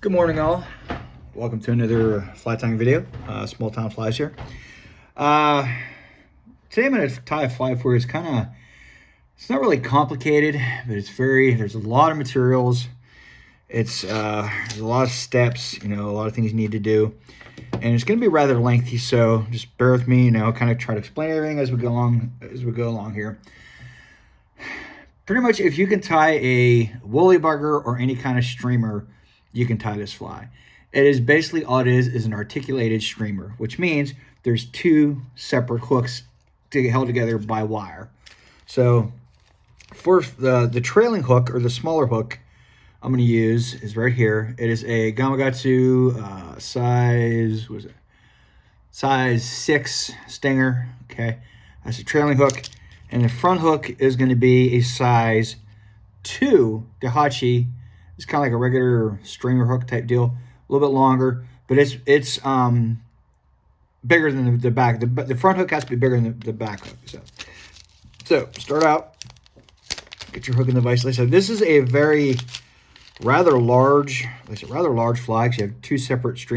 Good morning, all. Welcome to another fly tying video. Small town flies here. Today I'm going to tie a fly for you. It's not really complicated, but there's a lot of materials. There's a lot of steps, a lot of things you need to do. And it's going to be rather lengthy, so just bear with me, kind of try to explain everything as we go along here. Pretty much, if you can tie a woolly bugger or any kind of streamer, you can tie this fly. It is basically all it is an articulated streamer, which means there's two separate hooks held together by wire. So for the trailing hook, or the smaller hook I'm going to use, is right here. It is a Gamakatsu size 6 stinger. Okay, that's a trailing hook. And the front hook is going to be a size 2 Dahachi. It's kind of like a regular stringer hook type deal, a little bit longer, but it's bigger than the back. The front hook has to be bigger than the back hook. So start out, get your hook in the vise. Like I said, this is a rather large fly. Because you have two separate,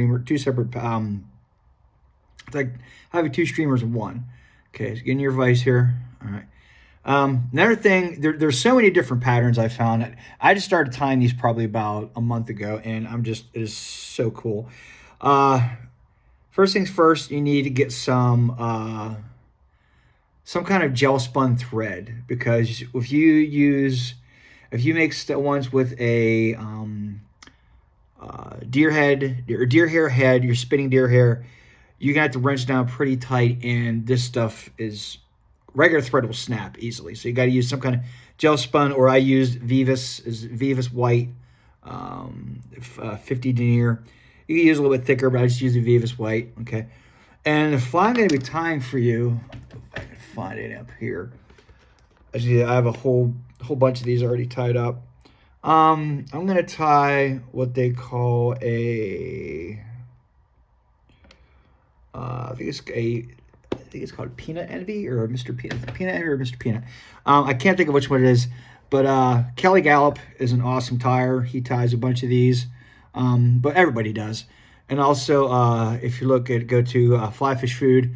like having two streamers in one. Okay, so get in your vise here. All right. Another thing, there's so many different patterns I found. I just started tying these probably about a month ago, and it is so cool. First things first, you need to get some kind of gel spun thread, because if you make ones with a deer head or deer hair head, you're spinning deer hair, you're gonna have to wrench down pretty tight, and this stuff is regular thread will snap easily. So you got to use some kind of gel spun, or I used Vivus white, 50 denier. You can use a little bit thicker, but I just use the Vivus white. Okay, and the fly I'm going to be tying for you, if I can find it up here. Actually, I have a whole bunch of these already tied up. I'm going to tie what they call I think it's called Peanut Envy or Mr. Peanut. Peanut Envy or Mr. Peanut. I can't think of which one it is, but Kelly Gallup is an awesome tyer. He ties a bunch of these, but everybody does. And also, if you go to Fly Fish Food,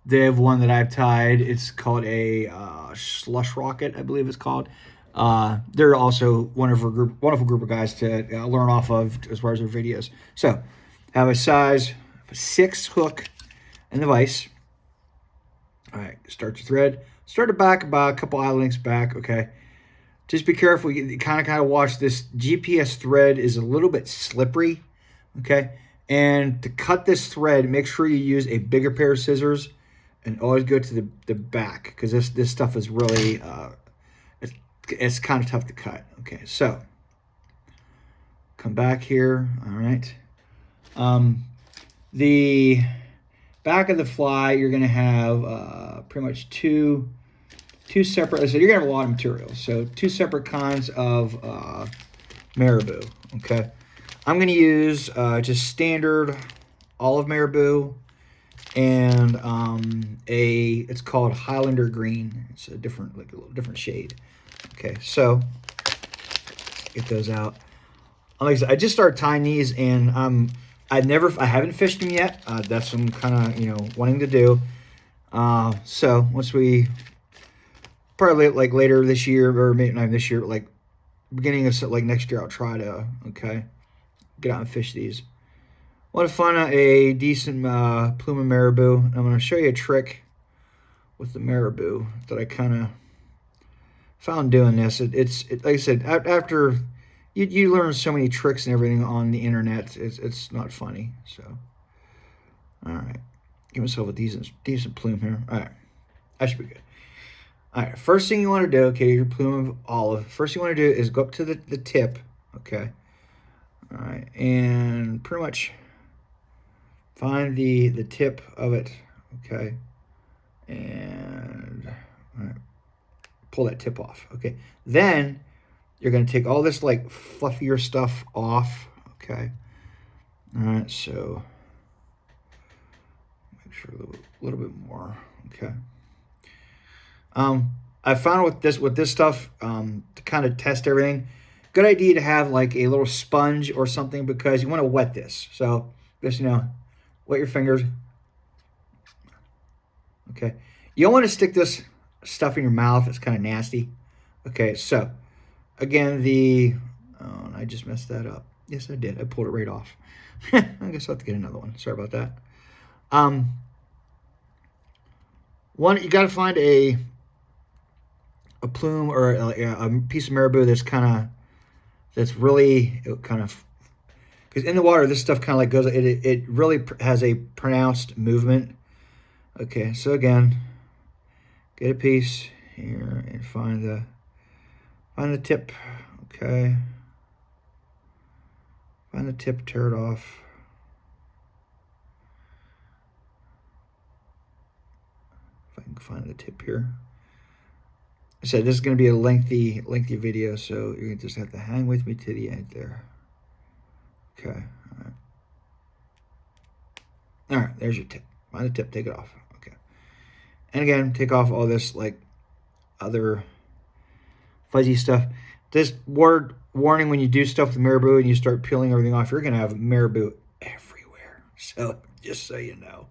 they have one that I've tied. It's called a Slush Rocket, I believe it's called. They're also wonderful group of guys to learn off of as far as their videos. So, have a size 6 hook in the vise. All right, start your thread. Start it back about a couple eye lengths back, okay? Just be careful. You kind of watch this. GPS thread is a little bit slippery, okay? And to cut this thread, make sure you use a bigger pair of scissors, and always go to the back, because this stuff is really, it's kind of tough to cut. Okay, so come back here, all right? The back of the fly, you're going to have pretty much two separate, so you're going to have a lot of material. So two separate kinds of Marabou, okay? I'm going to use just standard olive Marabou, and it's called Highlander Green. It's a little different shade. Okay, so get those out. Like I said, I just started tying these, and I haven't fished them yet. That's what I'm kind of, wanting to do. So once we, probably like later this year, or maybe not this year, like beginning of like next year, I'll try to, get out and fish these. I want to find out a decent plume of Marabou. I'm going to show you a trick with the Marabou that I kind of found doing this. It's like I said, after you learn so many tricks and everything on the internet, it's not funny. So, all right, give myself a decent plume here. All right, that should be good. All right, first thing you want to do, okay, your plume of olive. First thing you want to do is go up to the tip, okay. All right, and pretty much find the tip of it, okay, and all right, pull that tip off, okay. Then you're going to take all this like fluffier stuff off, okay. All right, so make sure a little bit more, okay. I found with this stuff, to kind of test everything, Good idea to have like a little sponge or something because you want to wet this. So just, wet your fingers. Okay. You don't want to stick this stuff in your mouth. It's kind of nasty. Okay, so again, oh, I just messed that up. Yes, I did. I pulled it right off. I guess I'll have to get another one. Sorry about that. One, you got to find a plume or a piece of marabou that's really because in the water this stuff kind of like goes. It really has a pronounced movement. Okay, so again, get a piece here and find the tip. Okay, find the tip, tear it off. If I can find the tip here. I said this is going to be a lengthy video, so you're going to just have to hang with me to the end there. Okay, all right, there's your tip. Find the tip, take it off. Okay, and again, take off all this like other fuzzy stuff. This warning: when you do stuff with marabou and you start peeling everything off, you're going to have marabou everywhere. So just so you know.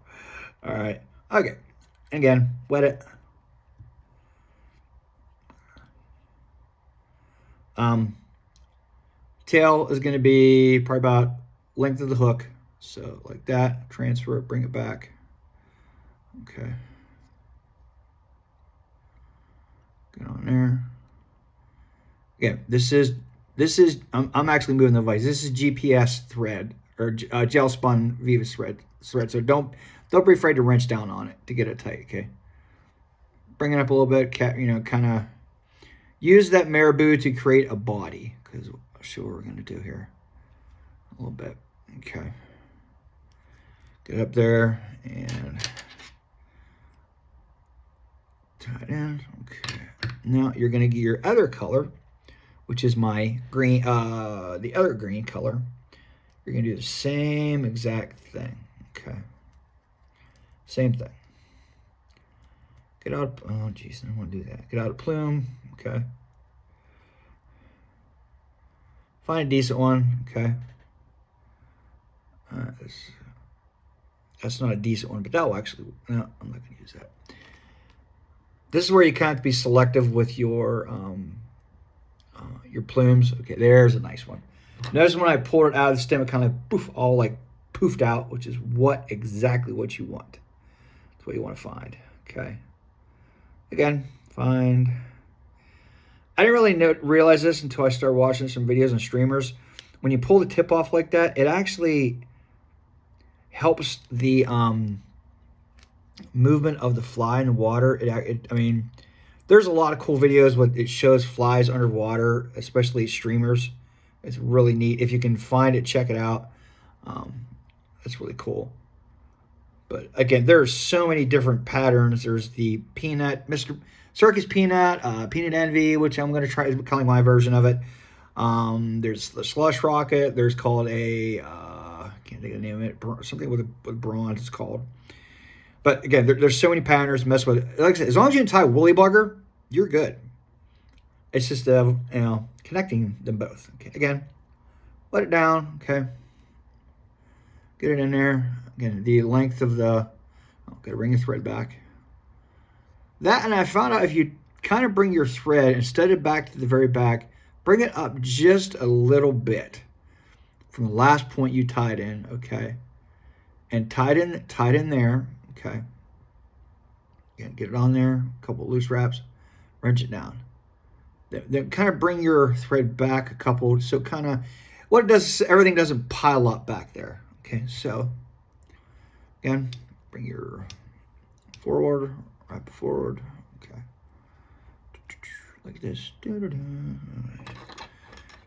All right, okay, and again, wet it. Tail is going to be probably about length of the hook. So like that, transfer it, bring it back. Okay. Get on there. Again, this is, I'm actually moving the device. This is GPS thread or gel spun Vivus thread. So don't be afraid to wrench down on it to get it tight. Okay. Bring it up a little bit, kind of use that marabou to create a body, because I'll show what we're going to do here a little bit. Okay. Get up there and tie it in. Okay. Now you're going to get your other color, which is my green, the other green color. You're going to do the same exact thing. Okay. Same thing. Get out, oh geez, I don't want to do that. Get out a plume, okay. Find a decent one, okay. That's not a decent one, but that will actually, no, I'm not going to use that. This is where you kind of have to be selective with your plumes. Okay, there's a nice one. Notice when I pulled it out of the stem, it kind of like poof, all like poofed out, which is exactly what you want. That's what you want to find, okay. Again, find. I didn't really realize this until I started watching some videos on streamers. When you pull the tip off like that, it actually helps the movement of the fly in the water. I mean, there's a lot of cool videos where it shows flies underwater, especially streamers. It's really neat. If you can find it, check it out. It's really cool. But again, there's so many different patterns. There's the peanut, Mr. Circus Peanut, Peanut Envy, which I'm going to try calling my version of it. There's the Slush Rocket. There's called a, can't think of the name of it, something with bronze it's called. But again, there's so many patterns to mess with. Like I said, as long as you can tie Woolly Bugger, you're good. It's just, connecting them both. Okay, again, let it down, okay. Get it in there. Again, the length of the, gotta bring the thread back. That, and I found out if you kind of bring your thread, instead of back to the very back, bring it up just a little bit from the last point you tied in, okay? And tied in there, okay? Again, get it on there, a couple of loose wraps, wrench it down. Then kind of bring your thread back a couple, so kind of, what it does is everything doesn't pile up back there. Okay, so again, bring your forward, wrap forward, okay, like this.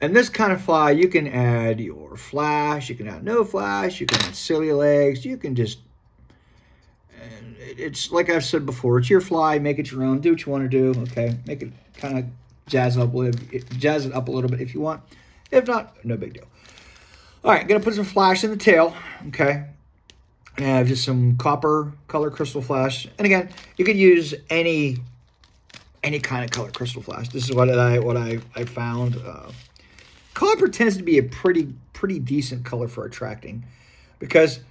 And this kind of fly, you can add your flash, you can add no flash, you can add silly legs, you can just, and it's like I've said before, it's your fly, make it your own, do what you want to do, okay, make it kind of jazz it up a little bit if you want. If not, no big deal. All right, gonna put some flash in the tail, okay? And I have just some copper color crystal flash. And again, you could use any kind of color crystal flash. This is what I found. Copper tends to be a pretty decent color for attracting, because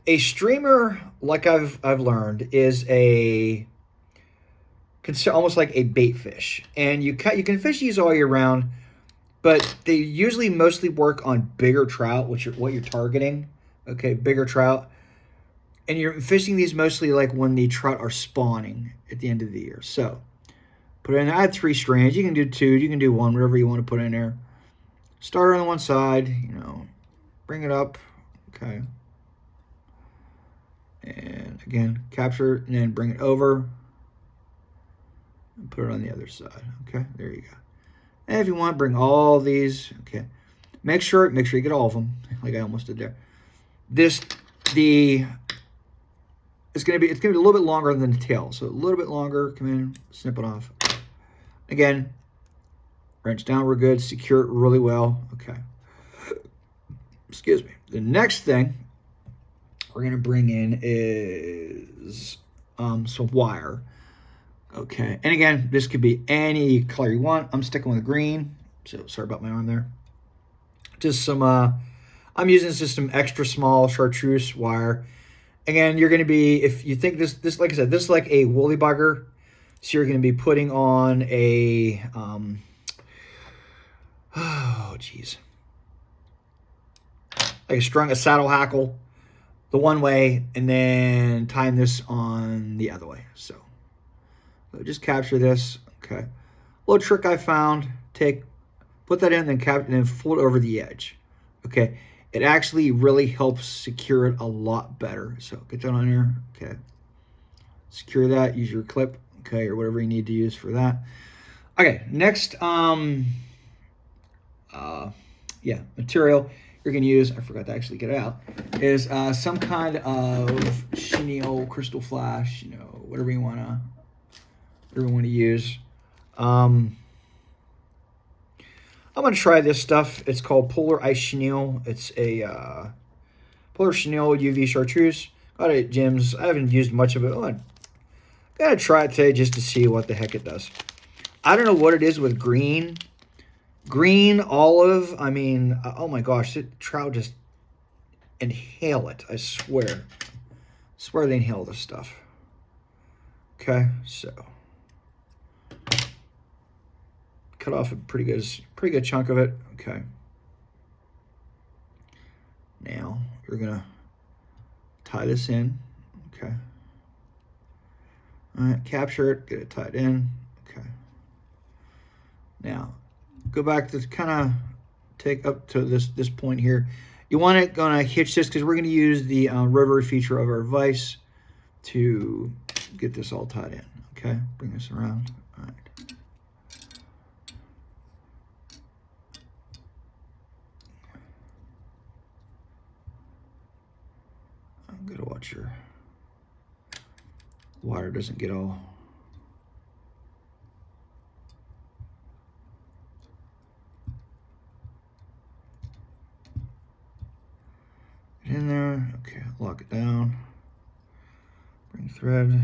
a streamer, like I've learned, is almost like a bait fish, and you can fish these all year round, but they usually mostly work on bigger trout, which are what you're targeting. Okay, bigger trout, and you're fishing these mostly like when the trout are spawning at the end of the year. So put it in. I had 3 strands. You can do 2. You can do 1, whatever you want to put in there. Start on one side, bring it up, okay. And again, capture and then bring it over and put it on the other side, okay. There you go. And if you want, bring all these, okay. Make sure you get all of them, like I almost did there. It's gonna be a little bit longer than the tail, so a little bit longer. Come in, snip it off. Again, wrench down real good, secure it really well. Okay. Excuse me. The next thing we're gonna bring in is some wire. Okay. And again, this could be any color you want. I'm sticking with green, so sorry about my arm there. Just some I'm using just some extra small chartreuse wire. Again, you're gonna be, if you think this like I said, this is like a woolly bugger. So you're gonna be putting on a oh geez, like a saddle hackle the one way, and then tying this on the other way. So just capture this. Okay, little trick I found: put that in, then and then fold over the edge. Okay, it actually really helps secure it a lot better. So get that on here. Okay, secure that. Use your clip. Okay, or whatever you need to use for that. Okay, next material you're going to use, I forgot to actually get it out, is some kind of chenille, crystal flash, whatever you want to use. I'm going to try this stuff. It's called Polar Ice Chenille. It's a Polar Chenille UV Chartreuse. Got it at gyms. I haven't used much of it. I'm going to try it today just to see what the heck it does. I don't know what it is with green, olive. I mean, oh my gosh, trout just inhale it. I swear they inhale this stuff. Okay, so cut off a pretty good chunk of it. Okay, now you're gonna tie this in. Okay, all right, capture it, get it tied in. Okay, now go back to kind of take up to this point here. You want it gonna hitch this because we're gonna use the rotary feature of our vise to get this all tied in. Okay, bring this around. All right. I'm gonna watch your wire doesn't get all. In there. Okay, lock it down. Bring thread.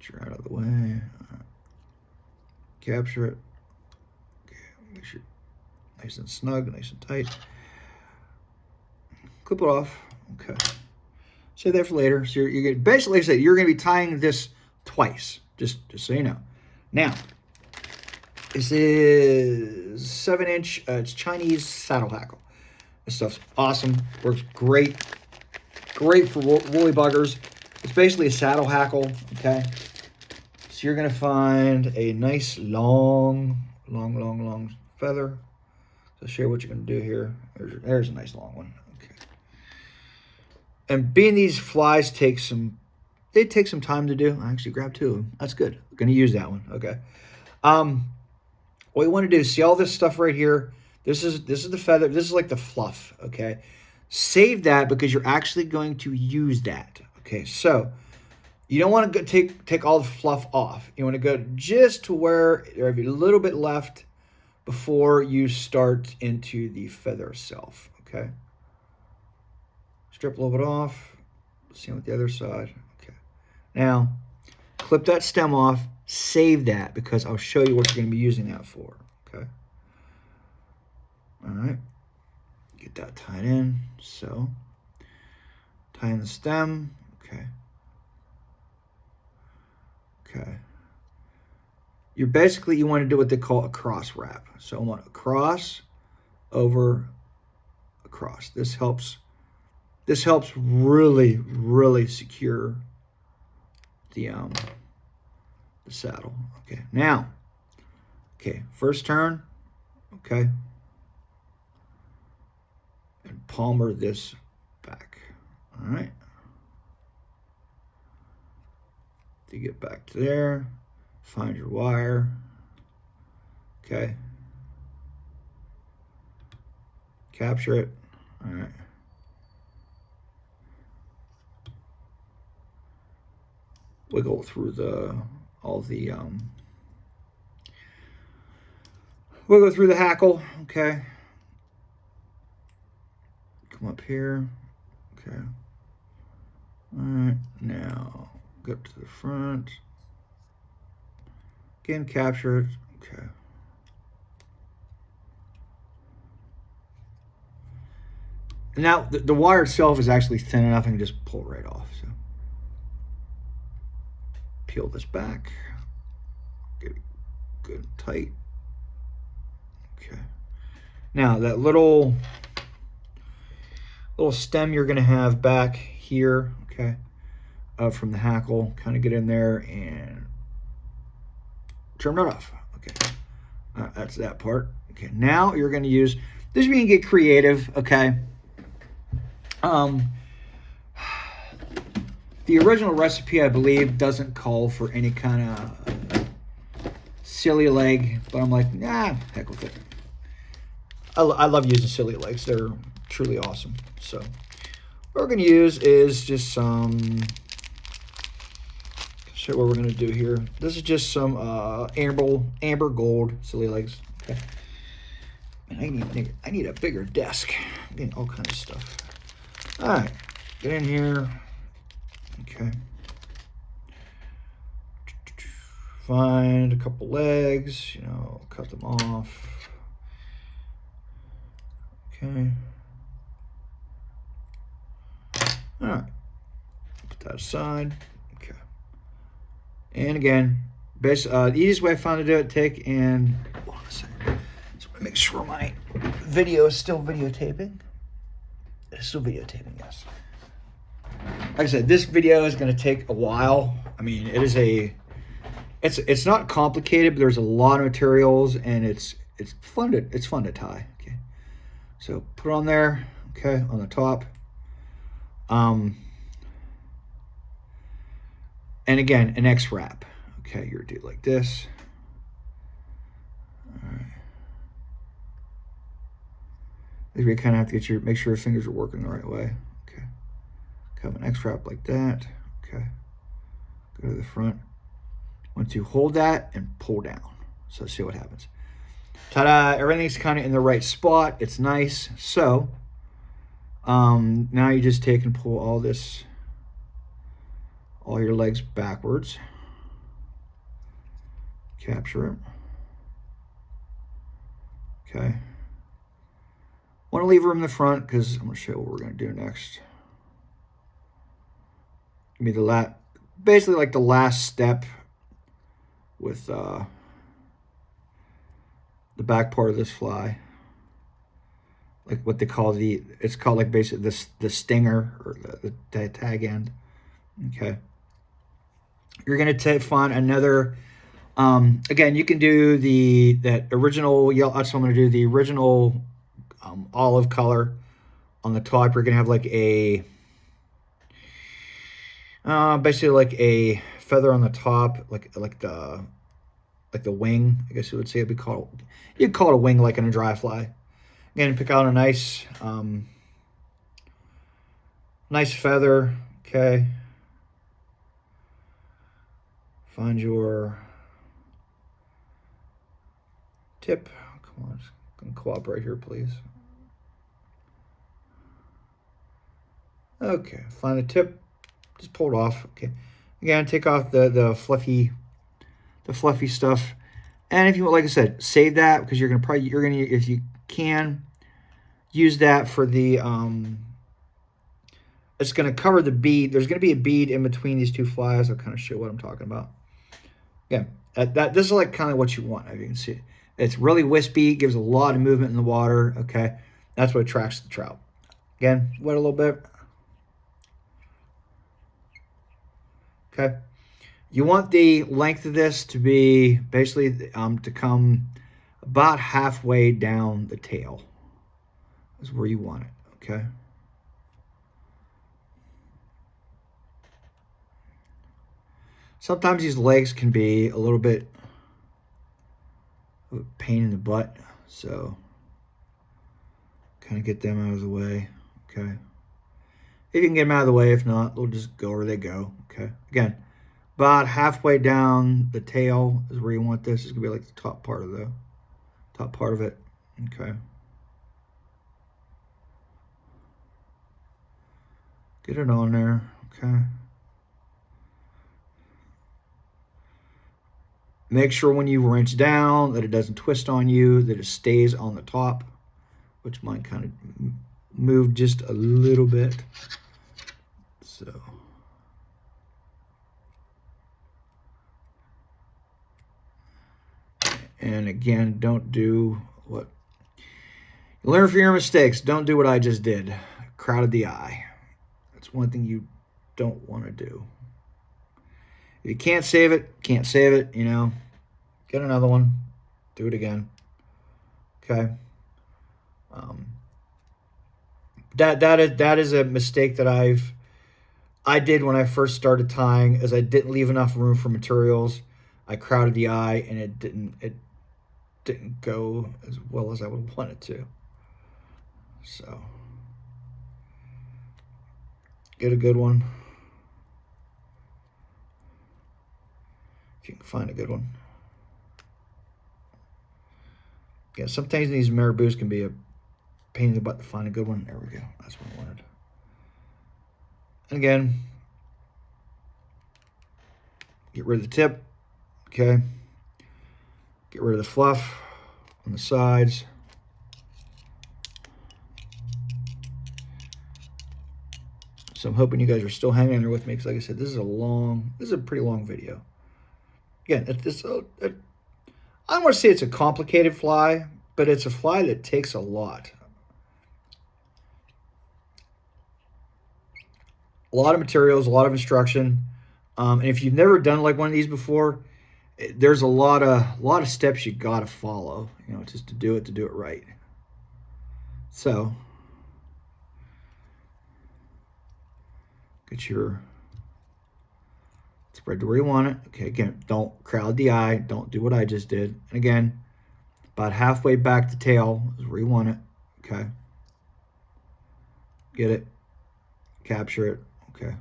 Get her out of the way. Right. Capture it. Okay, make sure nice and snug, nice and tight. Clip it off. Okay. Save that for later. So you're basically say you're going to be tying this twice. Just so you know. Now, this is 7-inch. It's Chinese saddle hackle. This stuff's awesome. Works great. Great for woolly buggers. It's basically a saddle hackle. Okay. So you're gonna find a nice long feather. So I'll show you what you're gonna do here. There's a nice long one. Okay. And being these flies take some time to do. I actually grabbed 2 of them. That's good. I'm gonna use that one. Okay. What you want to do is see all this stuff right here. This is the feather. This is like the fluff. Okay, save that because you're actually going to use that. Okay, so you don't want to go take all the fluff off. You want to go just to where there's a little bit left before you start into the feather itself. Okay, strip a little bit off. Same with the other side. Okay, now clip that stem off. save that because I'll show you what you're going to be using that for. Okay. All right. Get that tied in. So, tie in the stem. Okay. Okay. You want to do what they call a cross wrap. So I want a cross over across. This helps really, really secure the saddle. Okay, now, first turn, okay, and palmer this back. All right, to get back to there, find your wire. Okay, capture it. All right. Wiggle through wiggle through the hackle. Okay. Come up here. Okay. All right. Now go up to the front. Again, capture it. Okay. Now the wire itself is actually thin enough. I can just pull it right off. So. Peel this back, get it good and tight. Okay. Now that little stem you're going to have back here, okay, from the hackle, kind of get in there and trim it off. Okay, that's that part. Okay, now you're going to use this. You can get creative. Okay. The original recipe, I believe, doesn't call for any kind of silly leg, but I'm like, nah, heck with it. I love using silly legs. They're truly awesome. So what we're going to use is just some, show what we're going to do here. This is just some amber gold silly legs. Okay. And I need a bigger desk. I'm getting all kinds of stuff. All right, get in here. Okay. Find a couple legs, cut them off. Okay. All right. Put that aside. Okay. And again, the easiest way I found to do it, take and hold on a second. Just want to make sure my video is still videotaping. It's still videotaping, yes. Like I said, this video is going to take a while. I mean, it's not complicated, but there's a lot of materials, and it's fun to tie. Okay, so put on there. Okay, on the top. And again, an X wrap. Okay, you're do it like this. All right. You kind of have to make sure your fingers are working the right way. Okay. Have an X wrap like that. Okay. Go to the front. Once you hold that and pull down. So see what happens. Ta-da! Everything's kind of in the right spot. It's nice. So now you just take and pull all your legs backwards. Capture it. Okay. Want to leave room in the front because I'm going to show you what we're going to do next. Give me basically like the last step with the back part of this fly, like what they call it's called like basically the stinger or the tag end. Okay, you're gonna find another. Again, you can do that original yellow. That's what I'm gonna do. The original olive color on the top. You're gonna have like a basically like a feather on the top, like the wing, I guess you would say. You'd call it a wing, like in a dry fly. Again, pick out a nice feather. Okay, find your tip. Come on, just gonna cooperate here, please. Okay, find the tip. Just pull it off. Okay, again, take off the fluffy the fluffy stuff. And if you, like I said, save that because you're gonna if you can, use that for the it's gonna cover the bead. There's gonna be a bead in between these two flies. I'll kind of show what I'm talking about. Yeah, this is like kind of what you want. As you can see, it's really wispy, gives a lot of movement in the water. Okay, that's what attracts the trout. Again, wet a little bit. Okay, you want the length of this to be basically to come about halfway down the tail. Is where you want it. Okay. Sometimes these legs can be a little bit of a pain in the butt, so kind of get them out of the way. Okay. If you can get them out of the way, if not, they'll just go where they go. Okay. Again, about halfway down the tail is where you want this. It's gonna be like the top part of it. Okay. Get it on there. Okay. Make sure when you wrench down that it doesn't twist on you, that it stays on the top, which might kind of move just a little bit. So. And again, don't do what you learn from your mistakes. Don't do what I just did. Crowded the eye. That's one thing you don't want to do. If you can't save it, you know. Get another one. Do it again. Okay. That is a mistake that I did when I first started tying, is I didn't leave enough room for materials. I crowded the eye, and it didn't go as well as I would want it to. So get a good one. If you can find a good one. Yeah, sometimes these Marabous can be a pain in the butt to find a good one. There we go. That's what I wanted. And again, get rid of the tip. Okay. Get rid of the fluff on the sides. So I'm hoping you guys are still hanging in there with me, because like I said, this is a pretty long video. Again, I don't want to say it's a complicated fly, but it's a fly that takes a lot. A lot of materials, a lot of instruction. And if you've never done like one of these before, there's a lot of steps you got to follow, you know, just to do it right. So get your spread to where you want it. Okay, again, don't crowd the eye. Don't do what I just did. And again, about halfway back the tail is where you want it. Okay. Get it. Capture it. Okay.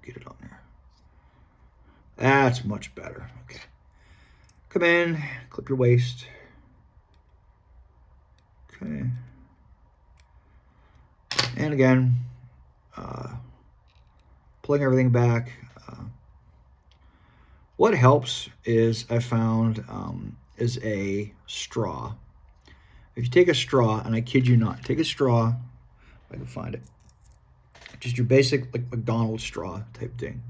Get it on there. That's much better. Okay. Come in. Clip your waist. Okay. And again, pulling everything back. What helps is, I found, is a straw. If you take a straw, and I kid you not, take a straw, if I can find it, just your basic like McDonald's straw type thing.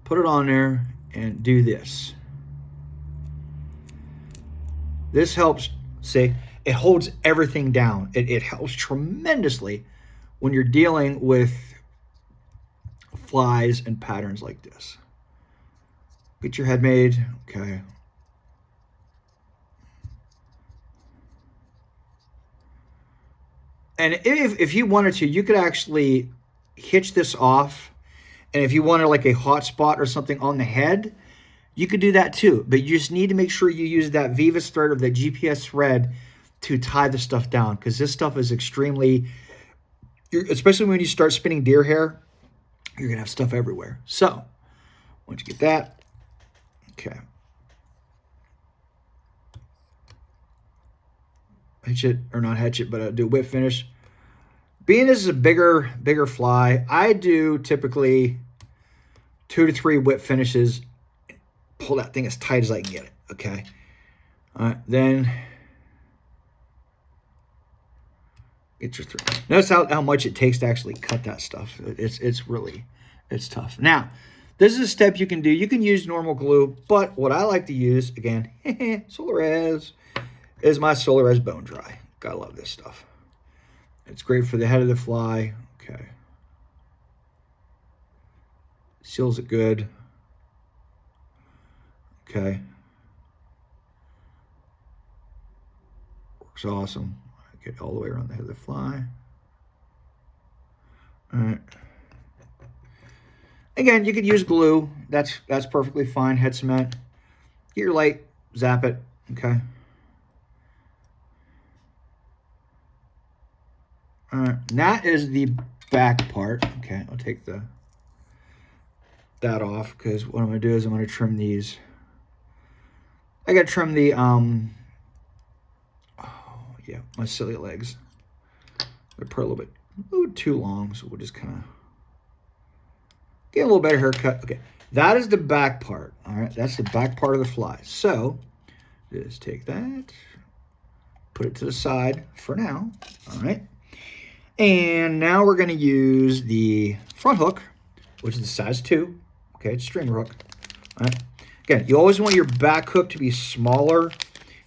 Put it on there and do this. This helps, see, it holds everything down. It helps tremendously when you're dealing with flies and patterns like this. Get your head made. Okay. And if you wanted to, you could actually hitch this off. And if you wanted like a hot spot or something on the head, you could do that too. But you just need to make sure you use that Vivas thread or that GPS thread to tie the stuff down, because this stuff is extremely, especially when you start spinning deer hair, you're going to have stuff everywhere. So once you get that, okay. Hitch it, or not hitch it, but do a whip finish. Being this is a bigger fly, I do typically 2 to 3 whip finishes pull that thing as tight as I can get it, okay? All right, then get your thread. Notice how much it takes to actually cut that stuff. It's tough. Now, this is a step you can do. You can use normal glue, but what I like to use, again, Chartreuse, is my Chartreuse bone dry. Gotta love this stuff. It's great for the head of the fly. Okay. Seals it good. Okay. Works awesome. Get all the way around the head of the fly. All right. Again, you could use glue. That's perfectly fine. Head cement. Get your light. Zap it. Okay. All right. That is the back part. Okay. I'll take that off because what I'm going to do is I'm going to trim these. I got to trim the my silly legs. They're a little bit too long, so we'll just kind of get a little better haircut. Okay, that is the back part. All right, that's the back part of the fly. So just take that, put it to the side for now. All right, and now we're going to use the front hook, which is the size 2. Okay, it's a streamer hook. All right. Again, you always want your back hook to be smaller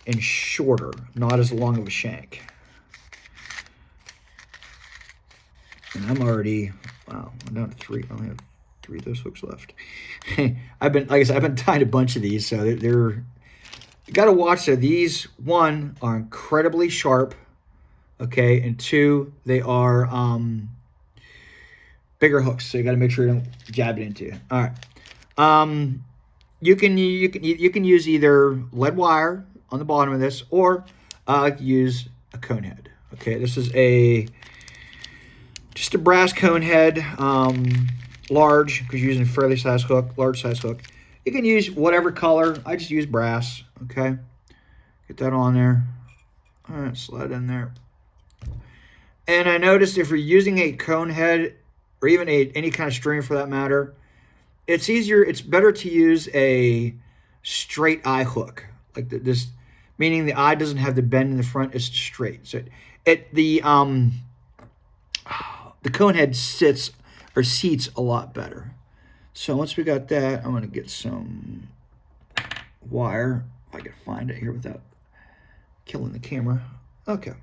and shorter, not as long of a shank. And I'm already, wow, I'm down to 3. I only have 3 of those hooks left. I've been tying a bunch of these, so they're you got to watch that. These, 1, are incredibly sharp, okay, and 2, they are bigger hooks, so you got to make sure you don't jab it into you. All right. You can use either lead wire on the bottom of this, or use a cone head. Okay, this is just a brass cone head, large, because you're using a fairly size hook, large size hook. You can use whatever color. I just use brass. Okay, get that on there. All right, slide in there. And I noticed if you're using a cone head, or even any kind of string for that matter, it's easier. It's better to use a straight eye hook, like this, meaning the eye doesn't have the bend in the front. It's straight. So the cone head seats a lot better. So once we got that, I'm gonna get some wire, if I can find it here without killing the camera. Okay,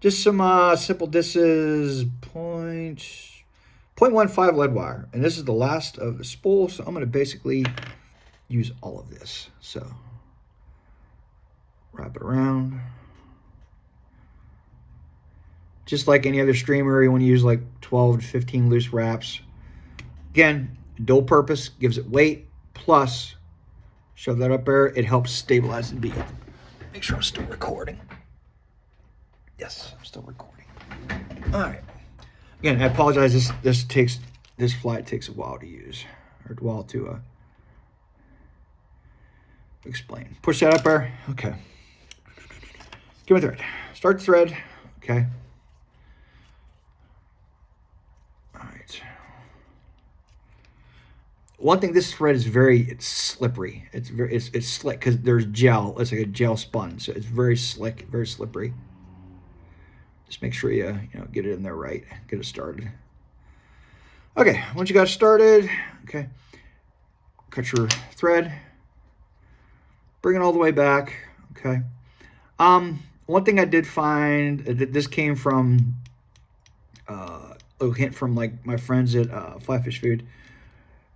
just some simple. This is 0.15 lead wire, and this is the last of the spool, so I'm going to basically use all of this. So wrap it around, just like any other streamer. You want to use like 12 to 15 loose wraps. Again, dual purpose, gives it weight, plus shove that up there, it helps stabilize the bead. Make sure I'm still recording. Yes, I'm still recording. All right. Again, I apologize. This fly takes a while to use, or a while to explain. Push that up there. Okay. Give me a thread. Start the thread. Okay. All right. One thing, this thread is it's slippery. It's slick because there's gel. It's like a gel sponge, so it's very slick, very slippery. Just make sure you get it in there right. Get it started. Okay, once you got started, okay, cut your thread. Bring it all the way back. Okay. One thing I did find that this came from a hint from like my friends at Fly Fish Food.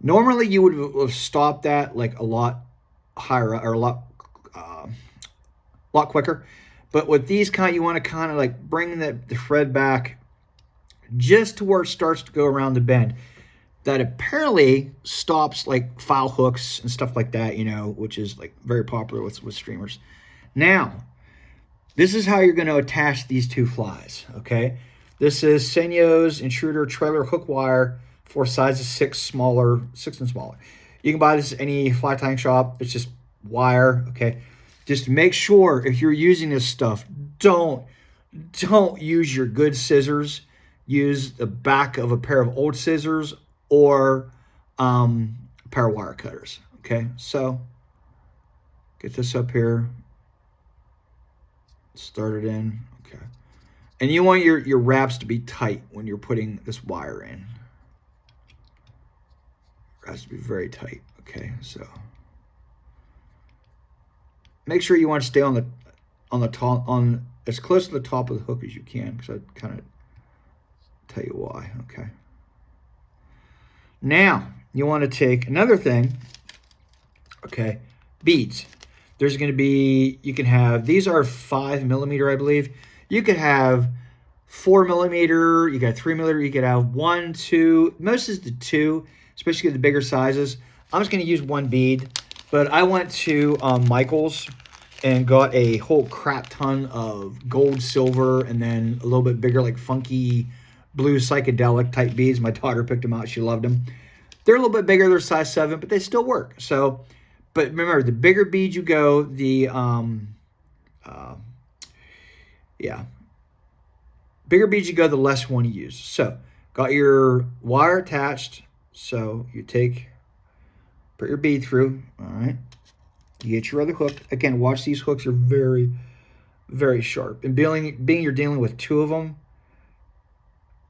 Normally you would have stopped that like a lot higher or a lot quicker. But with these you want to kind of like bring the thread back just to where it starts to go around the bend. That apparently stops like foul hooks and stuff like that, which is like very popular with streamers. Now, this is how you're going to attach these 2 flies, okay? This is Senyo's Intruder Trailer Hook Wire for sizes 6 and smaller. You can buy this at any fly tying shop. It's just wire, okay? Just make sure if you're using this stuff, don't use your good scissors. Use the back of a pair of old scissors or a pair of wire cutters. Okay, so Get this up here. Start it in. Okay. And you want your wraps to be tight when you're putting this wire in. It has to be very tight. Okay, so make sure you want to stay on the top, on as close to the top of the hook as you can, because I kind of tell you why. Okay. Now you want to take another thing. Okay, beads. There's going to be, you can have, these are 5mm, I believe. You could have 4mm, you got 3mm, you could have 1, 2, most is the 2, especially the bigger sizes. I'm just going to use 1 bead, but I went to Michael's and got a whole crap ton of gold, silver, and then a little bit bigger, like funky blue psychedelic type beads. My daughter picked them out. She loved them. They're a little bit bigger. They're size 7, but they still work. So, but remember, the bigger bead you go, the, bigger beads you go, the less one you use. So, got your wire attached. So, you put your bead through, all right? You get your other hook. Again, watch, these hooks are very, very sharp. And being you're dealing with 2 of them,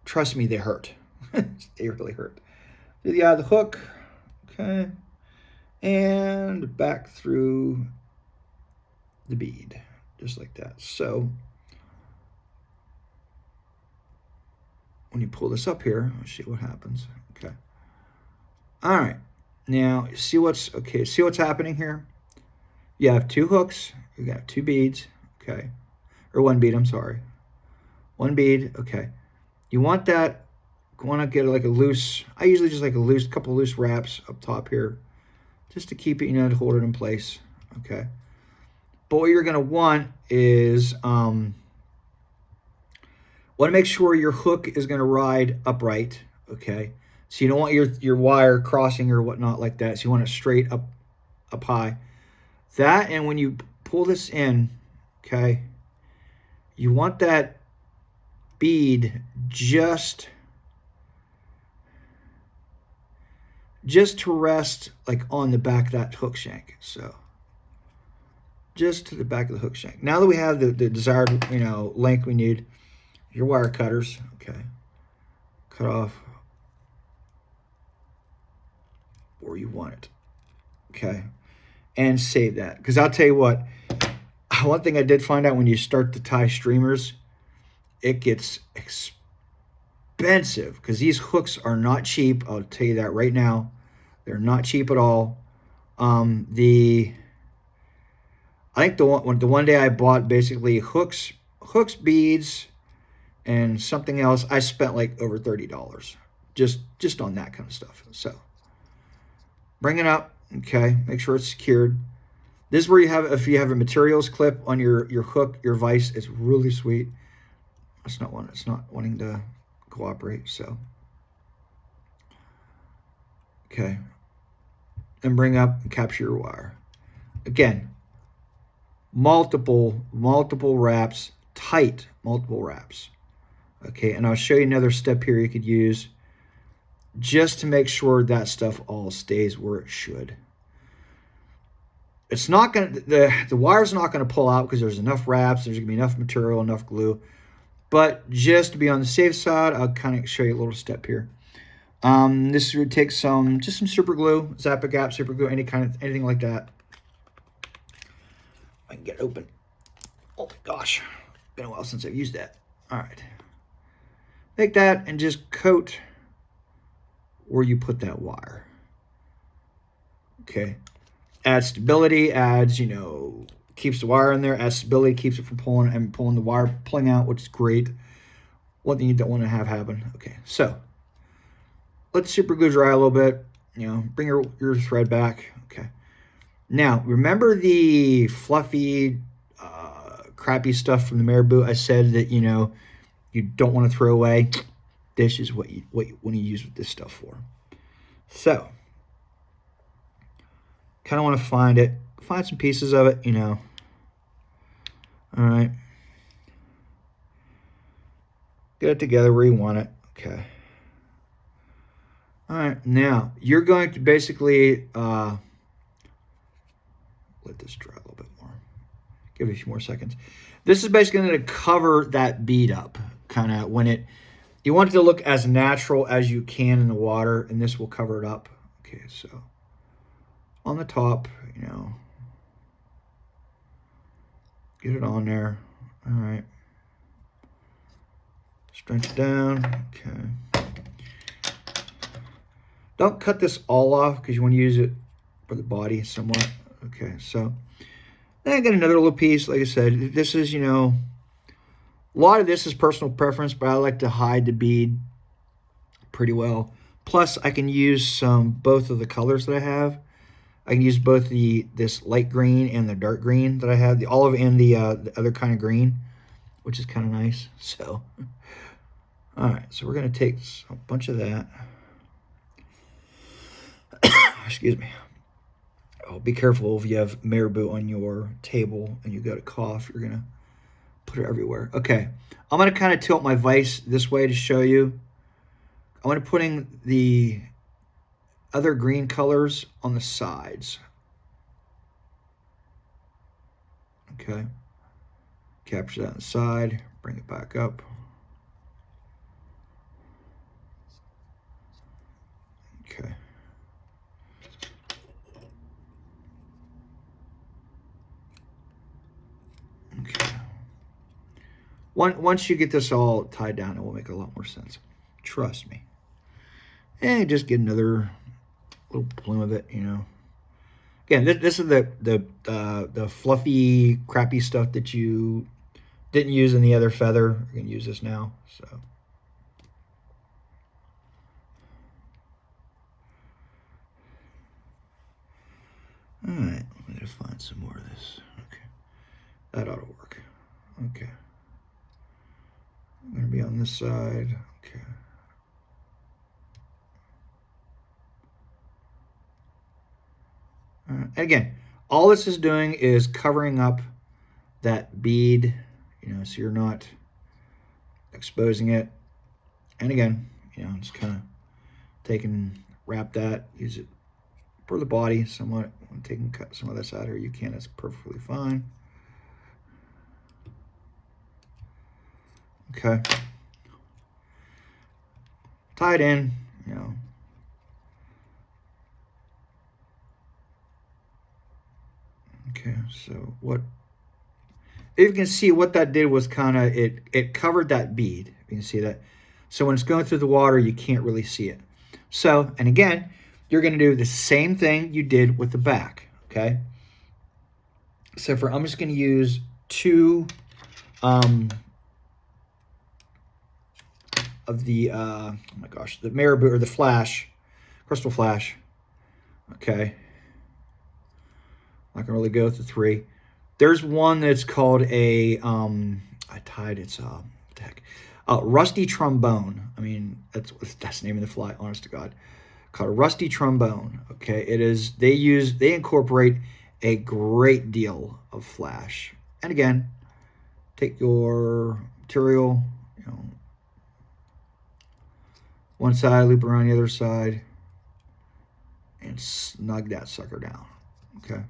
trust me, they hurt. They really hurt. The hook, okay, and back through the bead, just like that. So when you pull this up here, let's see what happens. Okay. All right. Now see what's happening here. You have 2 hooks. You got 2 beads. Okay, or 1 bead. I'm sorry, 1 bead. Okay. You want that. Want to get like a loose. I usually just like a couple of loose wraps up top here, just to keep it, to hold it in place. Okay. But what you're going to want is want to make sure your hook is going to ride upright. Okay. So you don't want your wire crossing or whatnot like that. So you want it straight up high. That, and when you pull this in, okay, you want that bead just to rest like on the back of that hook shank. So just to the back of the hook shank. Now that we have the desired length we need, your wire cutters. Okay, cut off where you want it. Okay, and save that, because I'll tell you what, one thing I did find out, when you start to tie streamers, it gets expensive, because these hooks are not cheap. I'll tell you that right now. They're not cheap at all. I think the one day I bought basically hooks, beads, and something else. I spent like over $30 just on that kind of stuff. So bring it up. Okay, make sure it's secured. This is where you have, if you have a materials clip on your hook, your vise, it's really sweet. It's not wanting to cooperate. So okay. And bring up and capture your wire. Again, multiple wraps, tight multiple wraps. Okay, and I'll show you another step here you could use just to make sure that stuff all stays where it should. It's not going to, the wire's not going to pull out because there's enough wraps, there's going to be enough material, enough glue. But just to be on the safe side, I'll kind of show you a little step here. This would take just some super glue, Zap-A-Gap super glue, anything like that. I can get it open. Oh my gosh, been a while since I've used that. All right, take that and just coat where you put that wire. Okay, adds stability, keeps the wire in there, adds stability, keeps it from pulling the wire pulling out, which is great. One thing you don't want to have happen. Okay, so let the super glue dry a little bit. Bring your thread back. Okay. Now, remember the fluffy, crappy stuff from the Marabou? I said that, you don't want to throw away. This is what you want to use this stuff for. So, kind of want to find some pieces of it, All right. Get it together where you want it. Okay. All right, now you're going to basically let this dry a little bit more. Give it a few more seconds. This is basically going to cover that bead up, kind of when it, you want it to look as natural as you can in the water, and this will cover it up. Okay, so on the top, you know, get it on there. All right. Stretch it down. Okay. Don't cut this all off because you want to use it for the body somewhat. Okay, so then I got another little piece. Like I said, this is, you know, a lot of this is personal preference, but I like to hide the bead pretty well. Plus, I can use both of the colors that I have. I can use both this light green and the dark green that I have, the olive and the other kind of green, which is kind of nice. So, all right, so we're going to take a bunch of that. Excuse me. Oh, be careful if you have Marabou on your table and you got a cough, you're going to put it everywhere. Okay, I'm going to kind of tilt my vise this way to show you. I'm going to put in the other green colors on the sides. Okay, capture that on the side, bring it back up. Okay. Okay. Once you get this all tied down, it will make a lot more sense. Trust me. And just get another little plume of it, you know. Again, this is the fluffy, crappy stuff that you didn't use in the other feather. You're gonna use this now. So. All right, I'm gonna find some more of this. Okay, that ought to work. Okay, I'm gonna be on this side. Okay. All right. And again, all this is doing is covering up that bead, you know, so you're not exposing it. And again, you know, just kind of wrap that, use it for the body somewhat. Cut some of this out here. You can, that's perfectly fine. Okay. Tied in, you know. Okay, so what, if you can see what that did was kind of, it covered that bead. You can see that. So when it's going through the water, you can't really see it. So, and again, you're going to do the same thing you did with the back, okay? So I'm just going to use two of the, oh my gosh, the Marabou, or the flash, crystal flash, okay? I can really go with the three. There's one that's called a, what the heck? Rusty trombone. I mean, that's the name of the fly, honest to God. Called a rusty trombone. Okay, it is. They incorporate a great deal of flash. And again, take your material, you know, one side, loop around the other side, and snug that sucker down. Okay.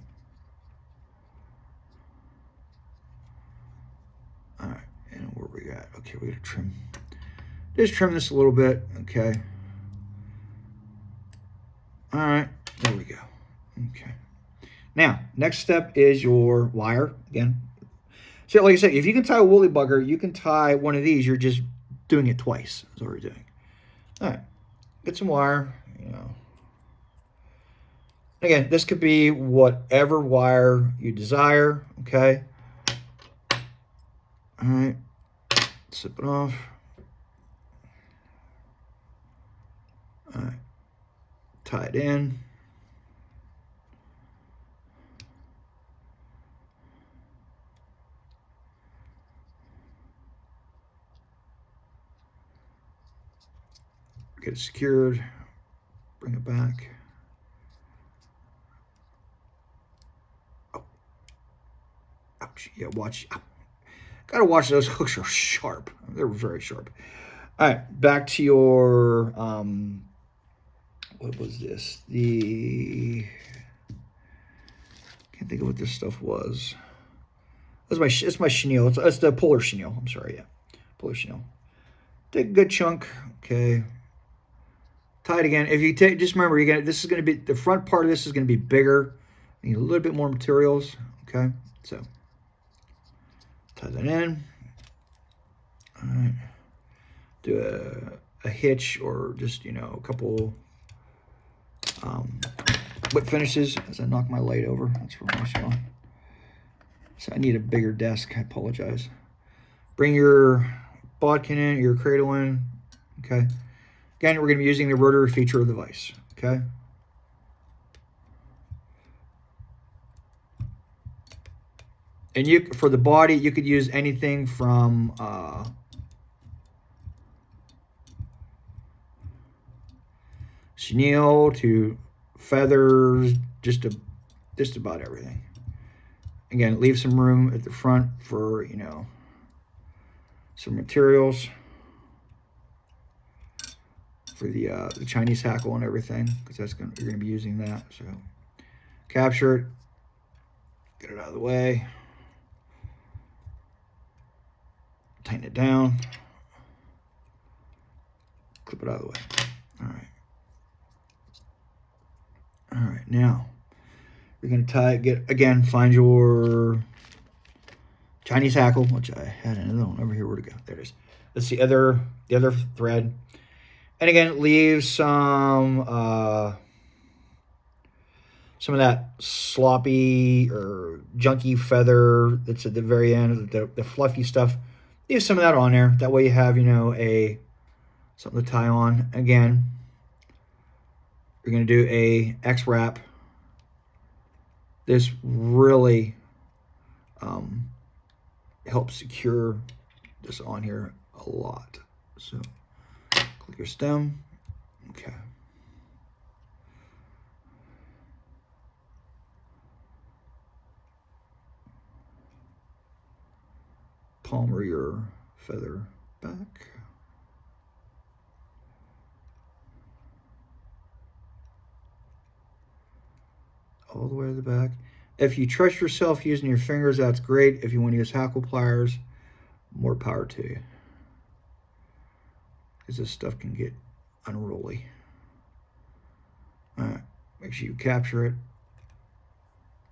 All right, and where we got? Okay, we got to trim. Just trim this a little bit. Okay. All right, there we go. Okay. Now, next step is your wire again. So, like I said, if you can tie a woolly bugger, you can tie one of these. You're just doing it twice. That's what we're doing. All right, get some wire. You know. Again, this could be whatever wire you desire. Okay. All right, slip it off. All right, tie it in. Get it secured, bring it back. Oh. Ouch, yeah, watch. Ow. Gotta watch, those hooks are sharp. They're very sharp. All right, back to your, what was this? Can't can't think of what this stuff was. It's my chenille. It's the polar chenille. I'm sorry, yeah. Polar chenille. Take a good chunk. Okay. Tie it again. If you take, just remember, this is going to be, the front part of this is going to be bigger. You need a little bit more materials. Okay. So, tie that in. All right. Do a hitch or just, you know, a couple whip finishes as I knock my light over. That's where my shot. So I need a bigger desk. I apologize. Bring your bodkin in, your cradle in. Okay. Again, we're going to be using the rotary feature of the vise. Okay. And you, for the body, you could use anything from chenille to feathers, just about everything. Again, leave some room at the front for, you know, some materials for the Chinese hackle and everything, because you're gonna be using that. So capture it, get it out of the way, tighten it down, clip it out of the way. All right. All right, now you're gonna again, find your Chinese hackle, which I had another one over here. Where'd it go? There it is. That's the other thread. And again, leave some of that sloppy or junky feather that's at the very end, the fluffy stuff. Leave some of that on there. That way you have, you know, something to tie on. Again, you're going to do a X wrap. This really helps secure this on here a lot. So click your stem. Okay. Palmer your feather back. All the way to the back. If you trust yourself using your fingers, that's great. If you want to use hackle pliers, more power to you, because this stuff can get unruly. All right, make sure you capture it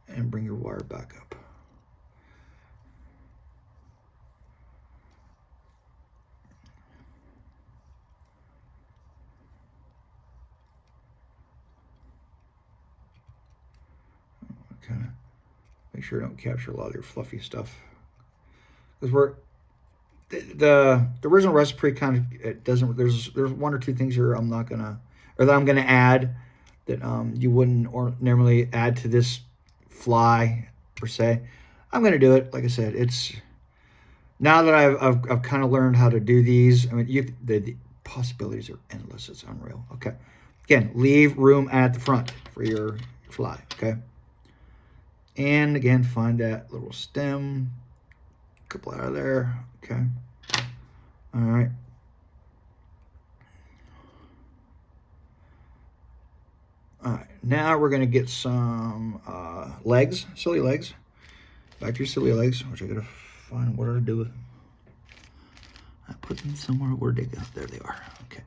and bring your wire back up. Kind of make sure I don't capture a lot of your fluffy stuff, because the original recipe kind of, it doesn't, there's one or two things here I'm gonna add that you wouldn't normally add to this fly per se. I'm gonna do it. Like I said, it's now that I've kind of learned how to do these. I mean, the possibilities are endless. It's unreal. Okay, again, leave room at the front for your fly. Okay. And again, find that little stem, couple out of there. Okay. All right. All right. Now we're going to get some legs, silly legs. Back to your silly legs, which I got to find what to do with. I put them somewhere. Where'd they go? There they are. Okay.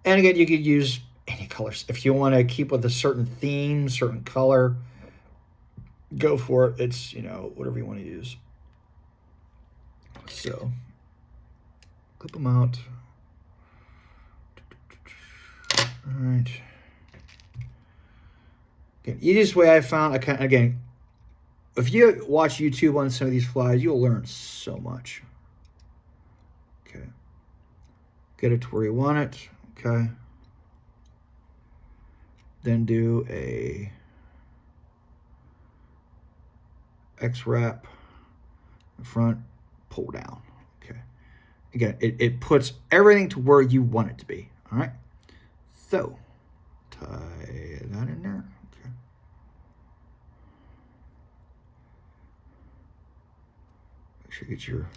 And again, you could use any colors. If you want to keep with a certain theme, certain color, go for it. It's, you know, whatever you want to use. So clip them out. All right. Again, easiest way I found, again, if you watch YouTube on some of these flies, you'll learn so much. Okay. Get it to where you want it. Okay. Then do a X wrap in front, pull down. Okay. Again, it puts everything to where you want it to be. All right. So tie that in there. Okay. Make sure you get your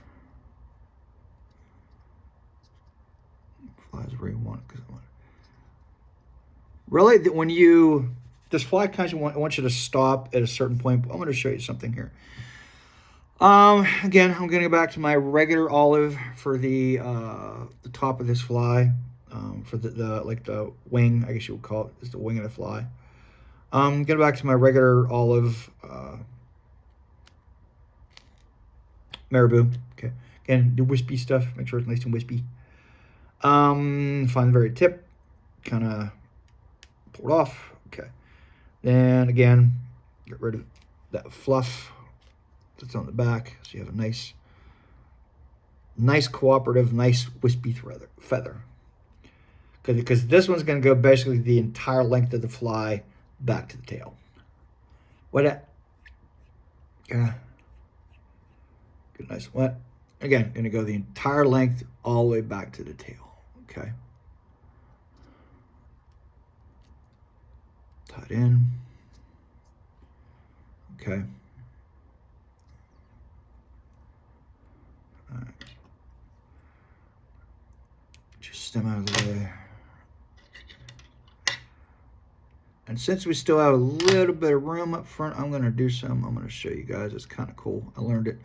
flies where you want it, because I want it. Really, when you this fly kind of I want you to stop at a certain point. I'm going to show you something here. Again, I'm going to go back to my regular olive for the top of this fly, for the like the wing, I guess you would call it, is the wing of the fly. Go back to my regular olive Marabou. Okay, again, do wispy stuff. Make sure it's nice and wispy. Find the very tip, kind of pull it off. Okay, then again, get rid of that fluff that's on the back, so you have a nice cooperative, nice wispy feather. Because this one's going to go basically the entire length of the fly back to the tail. What? Good, nice wet. Again, going to go the entire length all the way back to the tail. Okay. Tie it in. Okay. All right. Just stem out of the way. And since we still have a little bit of room up front, I'm going to show you guys. It's kind of cool. I learned it.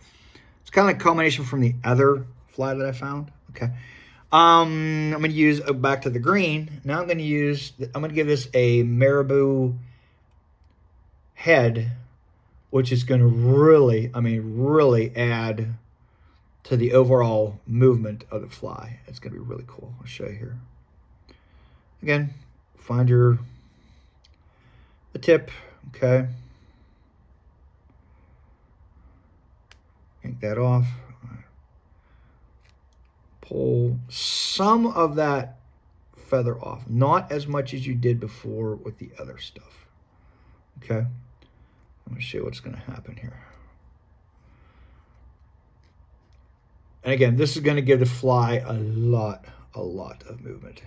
It's kind of like a combination from the other fly that I found. Okay. I'm going to use, back to the green. Now I'm going to give this a Marabou head, which is going to really, really add to the overall movement of the fly. It's going to be really cool. I'll show you here. Again, find the tip, okay. Yank that off. Pull some of that feather off, not as much as you did before with the other stuff. Okay, I'm going to show you what's going to happen here. And again, this is going to give the fly a lot of movement.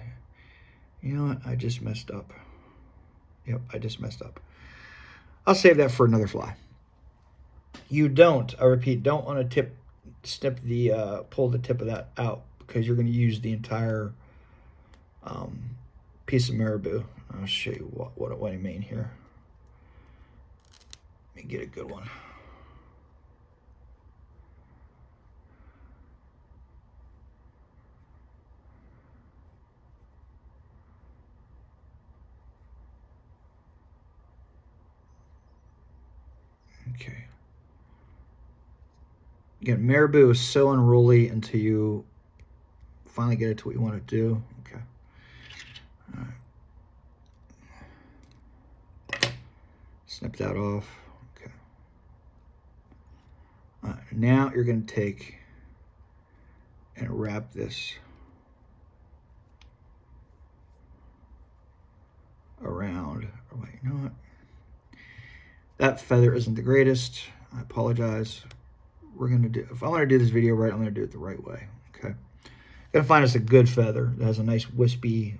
You know what? I just messed up. Yep, I just messed up. I'll save that for another fly. You don't, I repeat, don't want to pull the tip of that out, because you're going to use the entire piece of Marabou. I'll show you what I mean here. Let me get a good one. Okay. Again, Marabou is so unruly until you finally get it to what you want to do. Okay. All right. Snip that off. Okay. All right. Now you're going to take and wrap this around. Oh, wait, you know what? That feather isn't the greatest. I apologize. We're going to do, if I want to do this video right, I'm going to do it the right way. Okay. Gonna find us a good feather that has a nice wispiness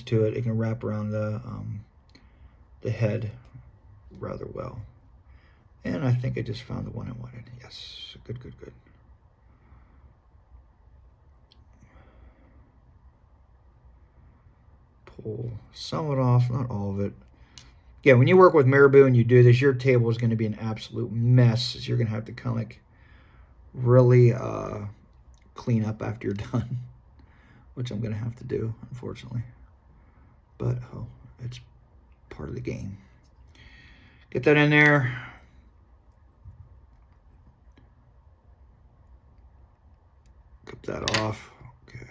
to it. It can wrap around the head rather well. And I think I just found the one I wanted. Yes, good. Pull some of it off, not all of it. Yeah, when you work with Marabou and you do this, your table is going to be an absolute mess. So you're going to have to kind of like really clean up after you're done, which I'm going to have to do, unfortunately. But, oh, it's part of the game. Get that in there. Cut that off. Okay.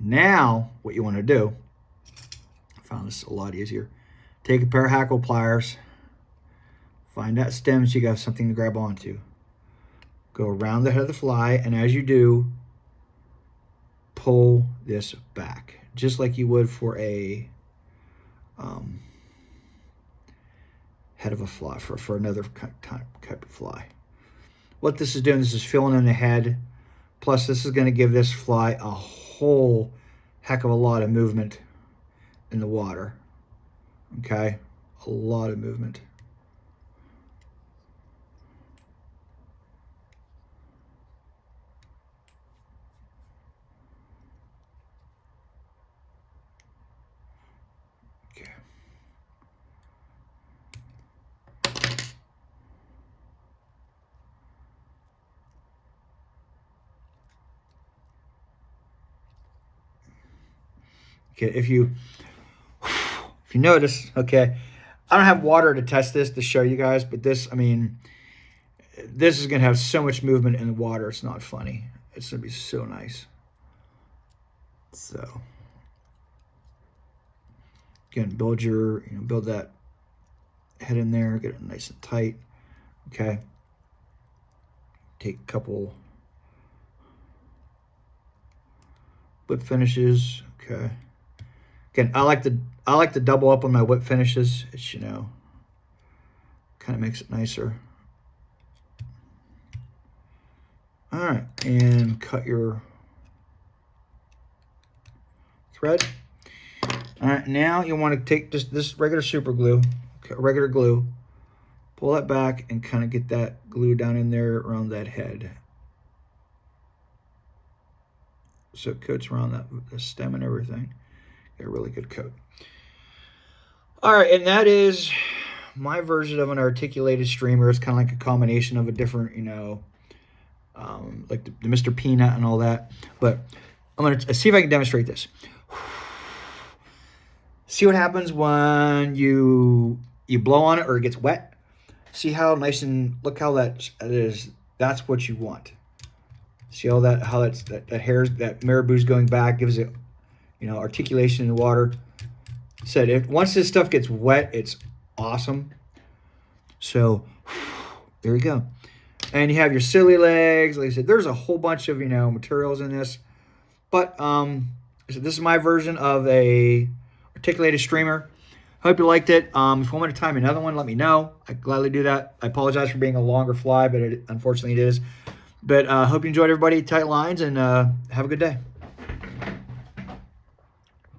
Now, what you want to do, I found this a lot easier. Take a pair of hackle pliers. Find that stem so you got something to grab onto. Go around the head of the fly, and as you do, pull this back, just like you would for a head of a fly, for another type of fly. What this is doing, this is filling in the head, plus this is going to give this fly a whole heck of a lot of movement in the water. Okay, a lot of movement. Okay, if you notice, okay, I don't have water to test this to show you guys, but this, I mean, this is going to have so much movement in the water. It's not funny. It's going to be so nice. So, again, build that head in there, get it nice and tight. Okay. Take a couple whip finishes. Okay. Again, I like to double up on my whip finishes. It's, you know, kind of makes it nicer. All right, and cut your thread. All right, now you want to take just this regular super glue, regular glue, pull that back and kind of get that glue down in there around that head. So it coats around the stem and everything. Get a really good coat. All right, and that is my version of an articulated streamer. It's kind of like a combination of a different, you know, like the Mr. Peanut and all that. But I'm going to see if I can demonstrate this. See what happens when you blow on it or it gets wet. See how nice and look how that is. That's what you want. See all that, how that hair's, that Marabou's going back, gives it, you know, articulation in the water. Said once this stuff gets wet, it's awesome. So there you go. And you have your silly legs. Like I said, there's a whole bunch of, you know, materials in this. But so this is my version of a articulated streamer. Hope you liked it. If you want me to time another one, let me know. I'd gladly do that. I apologize for being a longer fly, but unfortunately it is. But hope you enjoyed, everybody. Tight lines, and have a good day.